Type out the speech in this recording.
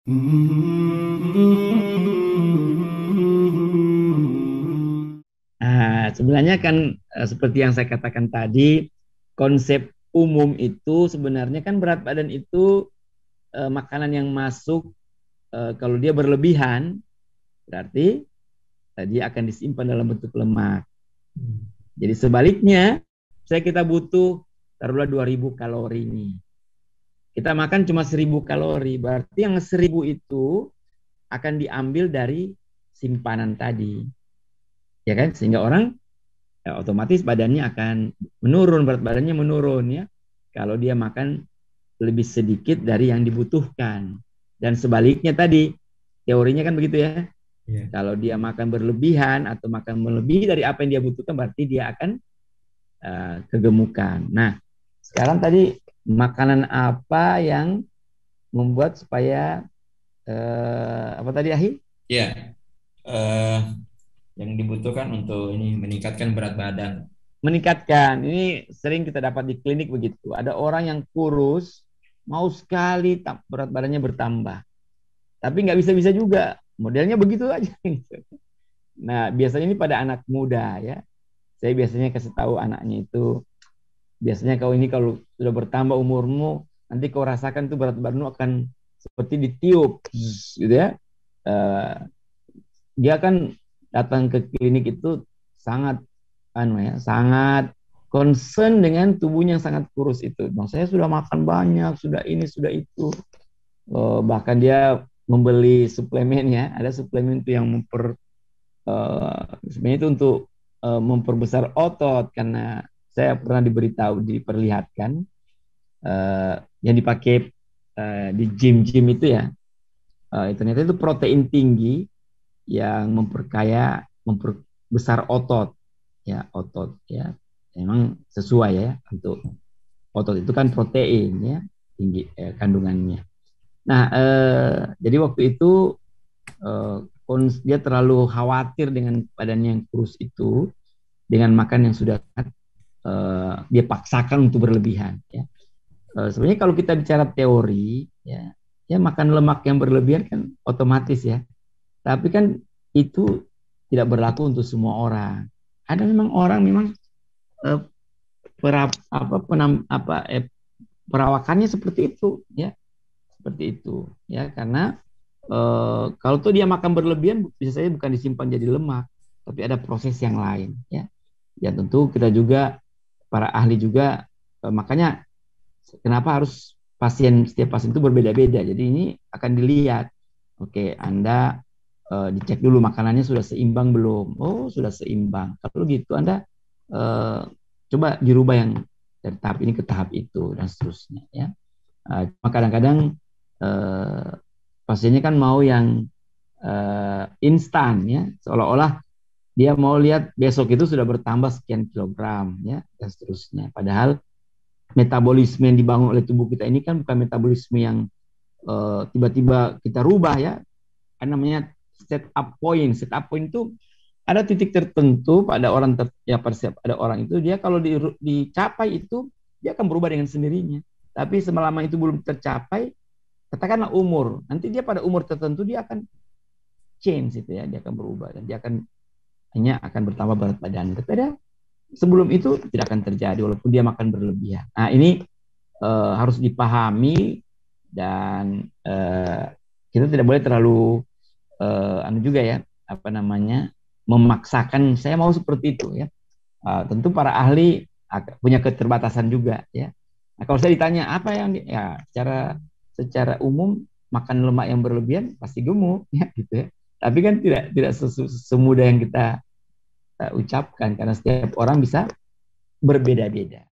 Nah, sebenarnya kan seperti yang saya katakan tadi, konsep umum itu sebenarnya kan berat badan itu makanan yang masuk kalau dia berlebihan berarti dia akan disimpan dalam bentuk lemak. Jadi sebaliknya, kita butuh taruhlah 2000 kalori nih. Kita makan cuma 1000 kalori, berarti yang 1000 itu akan diambil dari simpanan tadi. Ya kan? Sehingga orang otomatis badannya akan menurun, berat badannya menurun ya. Kalau dia makan lebih sedikit dari yang dibutuhkan. Dan sebaliknya tadi, teorinya kan begitu ya. Iya. Kalau dia makan berlebihan atau makan melebihi dari apa yang dia butuhkan, berarti dia akan kegemukan. Nah, sekarang tadi makanan apa yang membuat supaya apa tadi Ahi? Iya, eh, yang dibutuhkan untuk ini meningkatkan berat badan. Meningkatkan. Ini sering kita dapat di klinik begitu. Ada orang yang kurus, mau sekali berat badannya bertambah. Tapi nggak bisa-bisa juga. Modelnya begitu aja. Nah, biasanya ini pada anak muda ya. Saya biasanya kasih tahu anaknya itu, biasanya kau ini kalau sudah bertambah umurmu, nanti kau rasakan tuh berat badanmu akan seperti ditiup, gitu ya. Uh, Dia kan datang ke klinik itu sangat sangat concern dengan tubuhnya yang sangat kurus itu. Bang, saya sudah makan banyak, sudah ini, sudah itu. Bahkan dia membeli suplemen ya. Ada suplemen itu yang sebenarnya itu untuk memperbesar otot karena saya pernah diberitahu, diperlihatkan yang dipakai di gym-gym itu ya. Ternyata itu protein tinggi yang memperbesar otot ya, otot ya, memang sesuai ya, untuk otot itu kan protein ya, tinggi kandungannya. Nah, jadi waktu itu eh, dia terlalu khawatir dengan badannya yang kurus itu, dengan makan yang sudah dia paksakan untuk berlebihan ya. Sebenarnya kalau kita bicara teori ya, ya makan lemak yang berlebihan kan otomatis ya, tapi kan itu tidak berlaku untuk semua orang. Ada memang orang memang eh, perawakannya seperti itu ya, seperti itu ya, karena kalau tuh dia makan berlebihan bisa saja bukan disimpan jadi lemak, tapi ada proses yang lain ya. Ya tentu kita juga para ahli juga makanya kenapa harus setiap pasien itu berbeda-beda. Jadi ini akan dilihat. Oke, Anda dicek dulu makanannya sudah seimbang belum. Oh, sudah seimbang. Kalau gitu Anda coba dirubah yang dari tahap ini ke tahap itu dan seterusnya ya. Kadang-kadang pasiennya kan mau yang instan ya, seolah-olah dia mau lihat besok itu sudah bertambah sekian kilogram ya dan seterusnya. Padahal metabolisme yang dibangun oleh tubuh kita ini kan bukan metabolisme yang tiba-tiba kita rubah ya. Kan namanya set up point. Set up point itu ada titik tertentu pada orang pada orang itu, dia kalau dicapai itu dia akan berubah dengan sendirinya. Tapi selama itu belum tercapai, katakanlah umur, nanti dia pada umur tertentu dia akan change itu ya, dia akan berubah dan dia akan bertambah berat badan. Berbeda sebelum itu tidak akan terjadi walaupun dia makan berlebihan. Nah, ini harus dipahami dan kita tidak boleh terlalu juga ya, memaksakan saya mau seperti itu ya. Tentu para ahli punya keterbatasan juga ya. Nah, kalau saya ditanya apa yang ya, secara umum makan lemak yang berlebihan pasti gemuk ya gitu ya. Tapi kan tidak semudah yang kita ucapkan karena setiap orang bisa berbeda-beda.